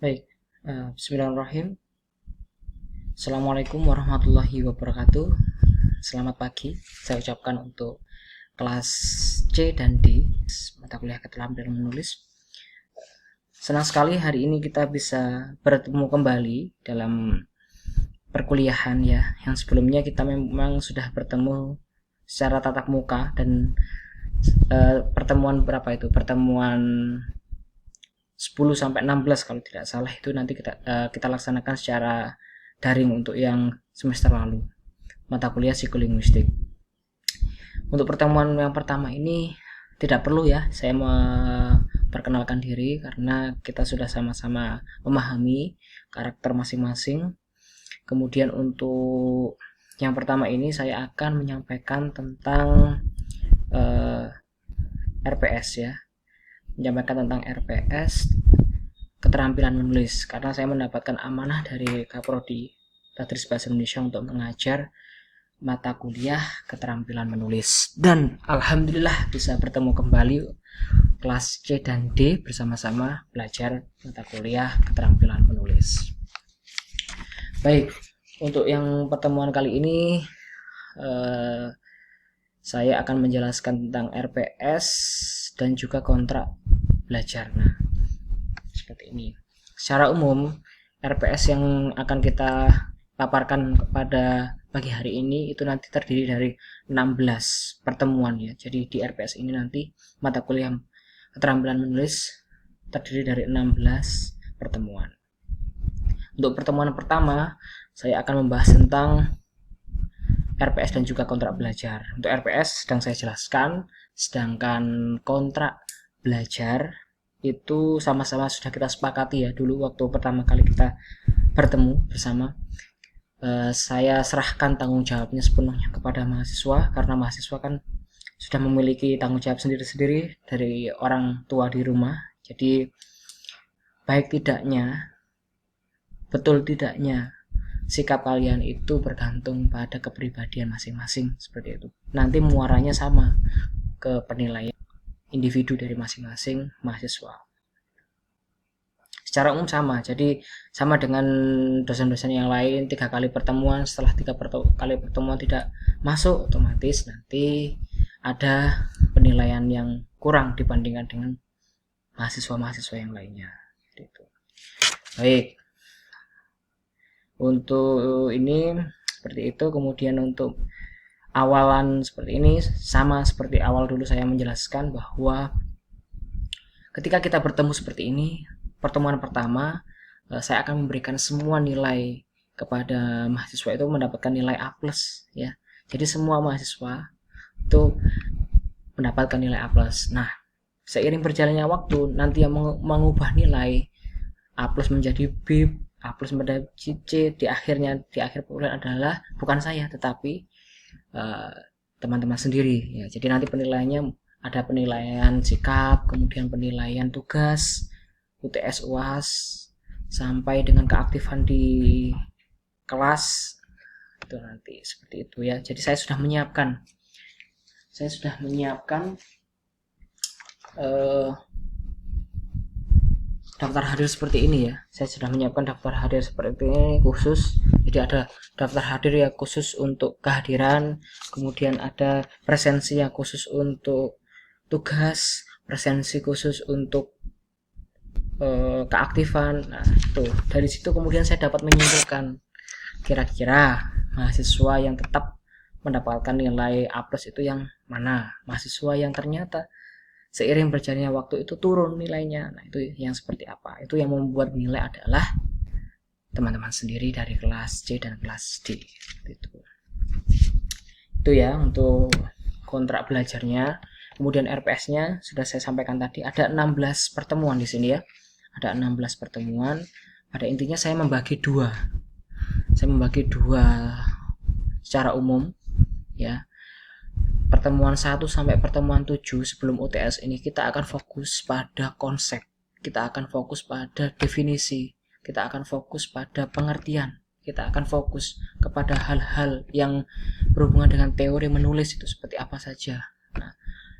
Baik, Bismillahirrahmanirrahim. Assalamualaikum warahmatullahi wabarakatuh. Selamat pagi, saya ucapkan untuk kelas C dan D, mata kuliah keterampilan menulis. Senang sekali hari ini kita bisa bertemu kembali dalam perkuliahan ya. Yang sebelumnya kita memang sudah bertemu secara tatap muka dan pertemuan berapa itu? Pertemuan 10 sampai 16 kalau tidak salah itu nanti kita laksanakan secara daring untuk yang semester lalu, mata kuliah psikolinguistik. Untuk pertemuan yang pertama ini tidak perlu ya saya memperkenalkan diri karena kita sudah sama-sama memahami karakter masing-masing. Kemudian untuk yang pertama ini saya akan menyampaikan tentang RPS ya, menyampaikan tentang RPS, keterampilan menulis, karena saya mendapatkan amanah dari Kaprodi Tadris Bahasa Indonesia untuk mengajar mata kuliah keterampilan menulis. Dan alhamdulillah bisa bertemu kembali kelas C dan D bersama-sama belajar mata kuliah keterampilan menulis. Baik, untuk yang pertemuan kali ini saya akan menjelaskan tentang RPS dan juga kontrak belajar. Nah, seperti ini. Secara umum, RPS yang akan kita paparkan pada pagi hari ini itu nanti terdiri dari 16 pertemuan ya. Jadi di RPS ini nanti mata kuliah keterampilan menulis terdiri dari 16 pertemuan. Untuk pertemuan pertama, saya akan membahas tentang RPS dan juga kontrak belajar. Untuk RPS sedang saya jelaskan, sedangkan kontrak belajar itu sama-sama sudah kita sepakati ya dulu waktu pertama kali kita bertemu bersama. Saya serahkan tanggung jawabnya sepenuhnya kepada mahasiswa karena mahasiswa kan sudah memiliki tanggung jawab sendiri-sendiri dari orang tua di rumah. Jadi baik tidaknya, betul tidaknya sikap kalian itu bergantung pada kepribadian masing-masing seperti itu. Nanti muaranya sama ke penilaian individu dari masing-masing mahasiswa. Secara umum sama, jadi sama dengan dosen-dosen yang lain, 3 kali pertemuan, setelah 3 kali pertemuan tidak masuk, otomatis nanti ada penilaian yang kurang dibandingkan dengan mahasiswa-mahasiswa yang lainnya. Gitu. Baik, untuk ini seperti itu. Kemudian untuk awalan seperti ini sama seperti awal dulu saya menjelaskan bahwa ketika kita bertemu seperti ini, pertemuan pertama saya akan memberikan semua nilai kepada mahasiswa itu mendapatkan nilai A+ ya. Jadi semua mahasiswa itu mendapatkan nilai A+. Nah, seiring berjalannya waktu nanti yang mengubah nilai A+ menjadi B, A+ menjadi C, di akhir bulan adalah bukan saya tetapi teman-teman sendiri ya. Jadi nanti penilaiannya ada penilaian sikap, kemudian penilaian tugas, UTS UAS, sampai dengan keaktifan di kelas itu nanti seperti itu ya. Jadi saya sudah menyiapkan daftar hadir seperti ini ya. Saya sudah menyiapkan daftar hadir seperti ini khusus. Jadi ada daftar hadir ya khusus untuk kehadiran, kemudian ada presensi yang khusus untuk tugas, presensi khusus untuk keaktifan. Nah, itu dari situ kemudian saya dapat menyimpulkan kira-kira mahasiswa yang tetap mendapatkan nilai A+ itu yang mana, mahasiswa yang ternyata seiring berjalannya waktu itu turun nilainya. Nah, itu yang seperti apa? Itu yang membuat nilai adalah teman-teman sendiri dari kelas C dan kelas D. Itu ya untuk kontrak belajarnya. Kemudian RPS-nya sudah saya sampaikan tadi ada 16 pertemuan di sini ya. Ada 16 pertemuan. Pada intinya saya membagi dua. Saya membagi dua secara umum ya. Pertemuan 1 sampai pertemuan 7 sebelum UTS ini kita akan fokus pada konsep, kita akan fokus pada definisi, kita akan fokus pada pengertian, kita akan fokus kepada hal-hal yang berhubungan dengan teori menulis itu seperti apa saja. Nah,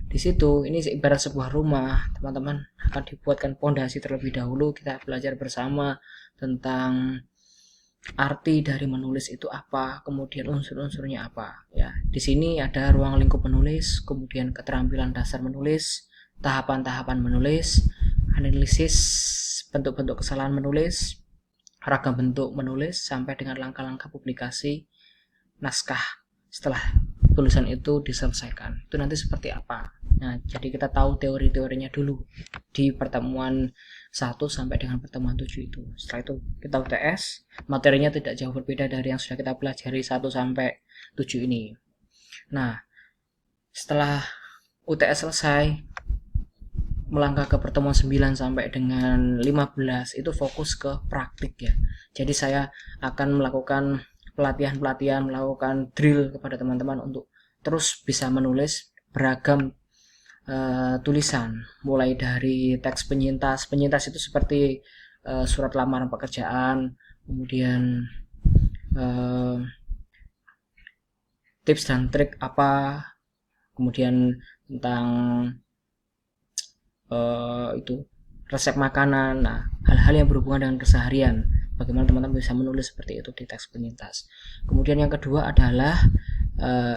di di situ ini ibarat sebuah rumah, teman-teman akan dibuatkan pondasi terlebih dahulu. Kita belajar bersama tentang arti dari menulis itu apa, kemudian unsur-unsurnya apa. Ya, di sini ada ruang lingkup menulis, kemudian keterampilan dasar menulis, tahapan-tahapan menulis, analisis bentuk-bentuk kesalahan menulis, ragam bentuk menulis, sampai dengan langkah-langkah publikasi naskah setelah tulisan itu diselesaikan. Itu nanti seperti apa. Nah, jadi kita tahu teori-teorinya dulu di pertemuan 1 sampai dengan pertemuan 7 itu. Setelah itu kita UTS, materinya tidak jauh berbeda dari yang sudah kita pelajari 1 sampai 7 ini. Nah, setelah UTS selesai, melangkah ke pertemuan 9 sampai dengan 15 itu fokus ke praktik ya. Jadi saya akan melakukan pelatihan-pelatihan, melakukan drill kepada teman-teman untuk terus bisa menulis beragam tulisan, mulai dari teks penyintas itu seperti surat lamaran pekerjaan, kemudian tips dan trik apa, kemudian tentang itu resep makanan. Nah, hal-hal yang berhubungan dengan keseharian, bagaimana teman-teman bisa menulis seperti itu di teks penyintas. Kemudian yang kedua adalah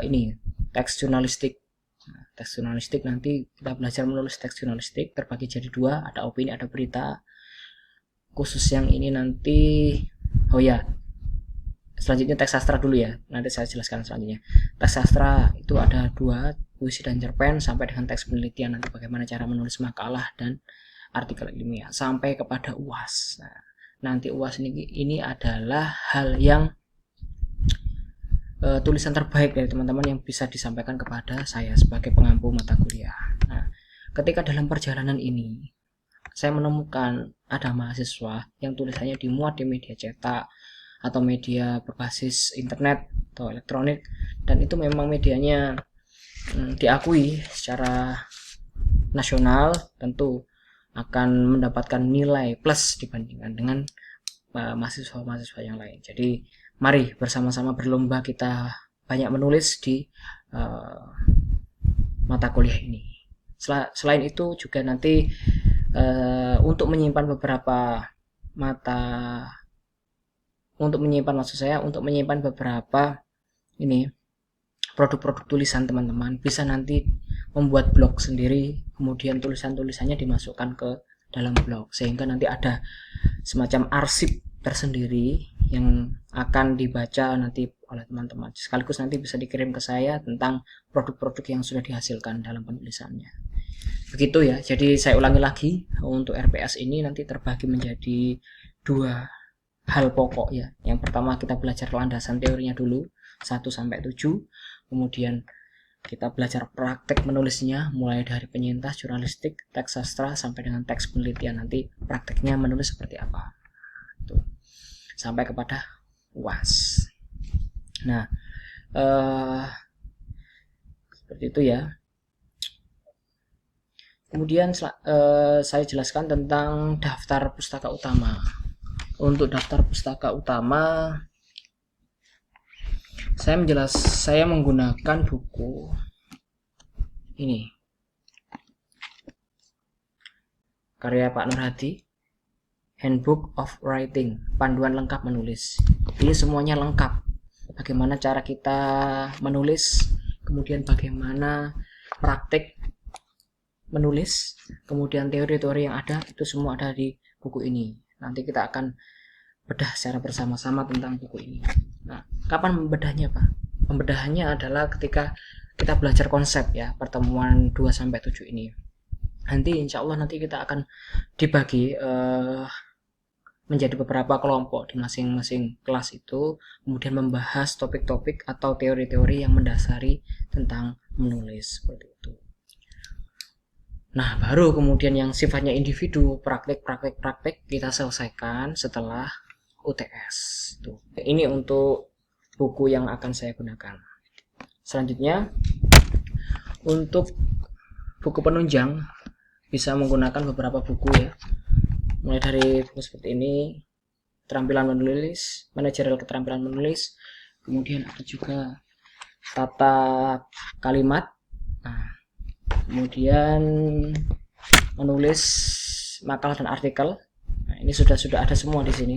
ini teks jurnalistik. Nah, teks jurnalistik nanti kita belajar menulis teks jurnalistik terbagi jadi 2, ada opini, ada berita. Khusus yang ini nanti, oh ya, selanjutnya teks sastra dulu ya, nanti saya jelaskan selanjutnya. Teks sastra itu ada 2, puisi dan cerpen, sampai dengan teks penelitian, nanti bagaimana cara menulis makalah dan artikel ilmiah, sampai kepada UAS. Nah, nanti UAS ini adalah hal yang tulisan terbaik dari teman-teman yang bisa disampaikan kepada saya sebagai pengampu mata kuliah. Nah, ketika dalam perjalanan ini saya menemukan ada mahasiswa yang tulisannya dimuat di media cetak atau media berbasis internet atau elektronik, dan itu memang medianya diakui secara nasional, tentu akan mendapatkan nilai plus dibandingkan dengan mahasiswa-mahasiswa yang lain. Jadi mari bersama-sama berlomba kita banyak menulis di mata kuliah ini. Selain itu juga nanti untuk menyimpan beberapa beberapa ini produk-produk tulisan teman-teman, bisa nanti membuat blog sendiri, kemudian tulisan-tulisannya dimasukkan ke dalam blog, sehingga nanti ada semacam arsip tersendiri yang akan dibaca nanti oleh teman-teman, sekaligus nanti bisa dikirim ke saya tentang produk-produk yang sudah dihasilkan dalam penulisannya. Begitu ya. Jadi saya ulangi lagi, untuk RPS ini nanti terbagi menjadi 2 hal pokok ya. Yang pertama kita belajar landasan teorinya dulu 1 sampai 7, kemudian kita belajar praktek menulisnya mulai dari penyintas, jurnalistik, teks sastra sampai dengan teks penelitian, nanti prakteknya menulis seperti apa. Tuh. Sampai kepada UAS. Nah, seperti itu ya. Kemudian saya jelaskan tentang daftar pustaka utama. Untuk daftar pustaka utama, saya menggunakan buku ini, karya Pak Nur Hadi, Handbook of Writing, panduan lengkap menulis. Ini semuanya lengkap. Bagaimana cara kita menulis, kemudian bagaimana praktik menulis, kemudian teori-teori yang ada, itu semua ada di buku ini. Nanti kita akan bedah secara bersama-sama tentang buku ini. Nah, kapan membedahnya, Pak? Pembedahannya adalah ketika kita belajar konsep ya, pertemuan 2 sampai 7 ini. Nanti insya Allah nanti kita akan dibagi menjadi beberapa kelompok di masing-masing kelas itu, kemudian membahas topik-topik atau teori-teori yang mendasari tentang menulis seperti itu. Nah, baru kemudian yang sifatnya individu, praktek kita selesaikan setelah UTS. Tuh. Ini untuk buku yang akan saya gunakan. Selanjutnya, untuk buku penunjang bisa menggunakan beberapa buku ya. Mulai dari buku seperti ini, keterampilan menulis, manajerial keterampilan menulis, kemudian ada juga tata kalimat. Nah, kemudian menulis makalah dan artikel. Nah, ini sudah ada semua di sini,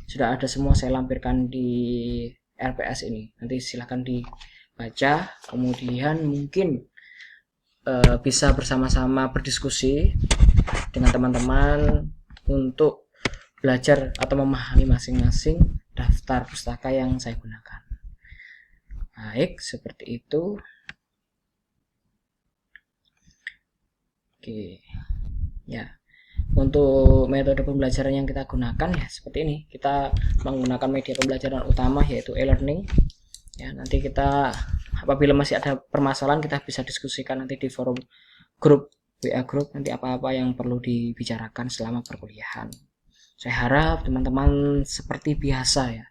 sudah ada semua saya lampirkan di RPS ini. Nanti silahkan dibaca, kemudian mungkin bisa bersama-sama berdiskusi dengan teman-teman untuk belajar atau memahami masing-masing daftar pustaka yang saya gunakan. Baik, seperti itu. Oke, ya. Untuk metode pembelajaran yang kita gunakan ya seperti ini. Kita menggunakan media pembelajaran utama yaitu e-learning. Ya, nanti kita apabila masih ada permasalahan kita bisa diskusikan nanti di forum grup WA grup, nanti apa-apa yang perlu dibicarakan selama perkuliahan. Saya harap teman-teman seperti biasa ya,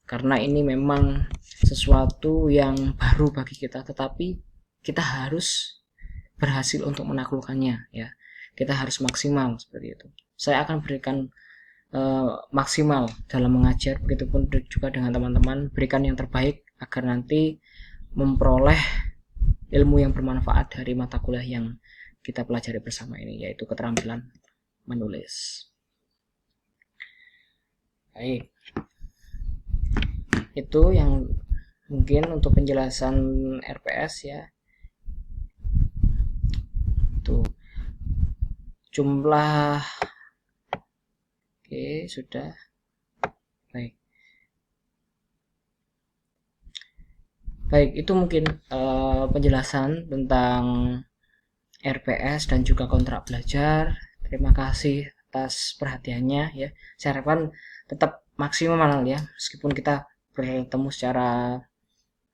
karena ini memang sesuatu yang baru bagi kita, tetapi kita harus berhasil untuk menaklukkannya ya. Kita harus maksimal seperti itu. Saya akan berikan maksimal dalam mengajar, begitupun juga dengan teman-teman, berikan yang terbaik agar nanti memperoleh ilmu yang bermanfaat dari mata kuliah yang kita pelajari bersama ini, yaitu keterampilan menulis. Baik, itu yang mungkin untuk penjelasan RPS ya. Tuh jumlah, oke, sudah. Baik, itu mungkin penjelasan tentang RPS dan juga kontrak belajar. Terima kasih atas perhatiannya ya. Saya harapkan tetap maksimal ya, meskipun kita bertemu secara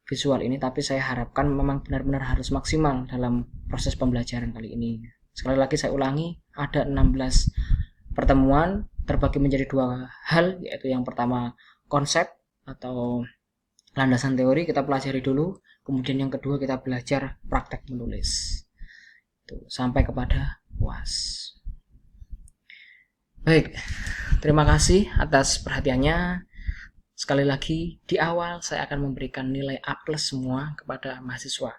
visual ini, tapi saya harapkan memang benar-benar harus maksimal dalam proses pembelajaran kali ini. Sekali lagi saya ulangi, ada 16 pertemuan terbagi menjadi dua hal, yaitu yang pertama konsep atau landasan teori kita pelajari dulu, kemudian yang kedua kita belajar praktek menulis. Tuh, sampai kepada UAS. Baik, terima kasih atas perhatiannya. Sekali lagi, di awal saya akan memberikan nilai A+ semua kepada mahasiswa.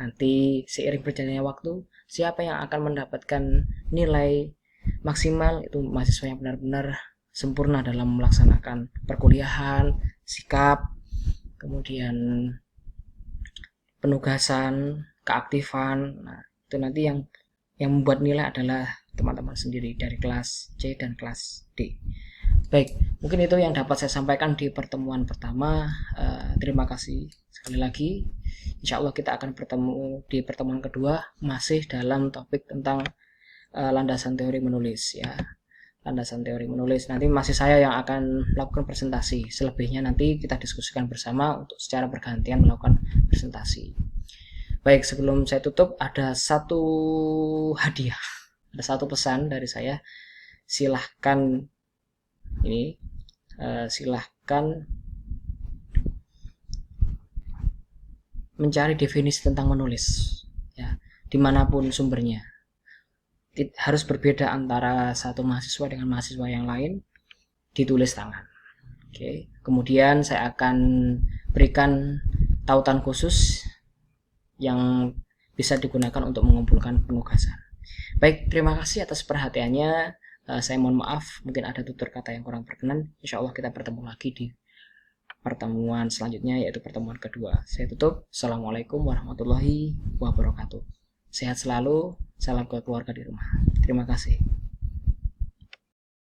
Nanti seiring berjalannya waktu, siapa yang akan mendapatkan nilai maksimal itu mahasiswa yang benar-benar sempurna dalam melaksanakan perkuliahan, sikap, kemudian penugasan, keaktifan. Nah, itu nanti yang membuat nilai adalah teman-teman sendiri dari kelas C dan kelas D. Baik, mungkin itu yang dapat saya sampaikan di pertemuan pertama. Terima kasih sekali lagi. Insya Allah kita akan bertemu di pertemuan kedua, masih dalam topik tentang landasan teori menulis ya. Landasan teori menulis, nanti masih saya yang akan melakukan presentasi. Selebihnya nanti kita diskusikan bersama untuk secara bergantian melakukan presentasi. Baik, sebelum saya tutup ada satu hadiah, ada satu pesan dari saya. Silahkan ini silahkan mencari definisi tentang menulis ya, dimanapun sumbernya. Harus berbeda antara satu mahasiswa dengan mahasiswa yang lain, ditulis tangan. Oke, kemudian saya akan berikan tautan khusus yang bisa digunakan untuk mengumpulkan penugasan. Baik, terima kasih atas perhatiannya. Saya mohon maaf mungkin ada tutur kata yang kurang berkenan. Insya Allah kita bertemu lagi di pertemuan selanjutnya, yaitu pertemuan kedua. Saya tutup. Assalamualaikum warahmatullahi wabarakatuh. Sehat selalu. Salam ke keluarga di rumah. Terima kasih.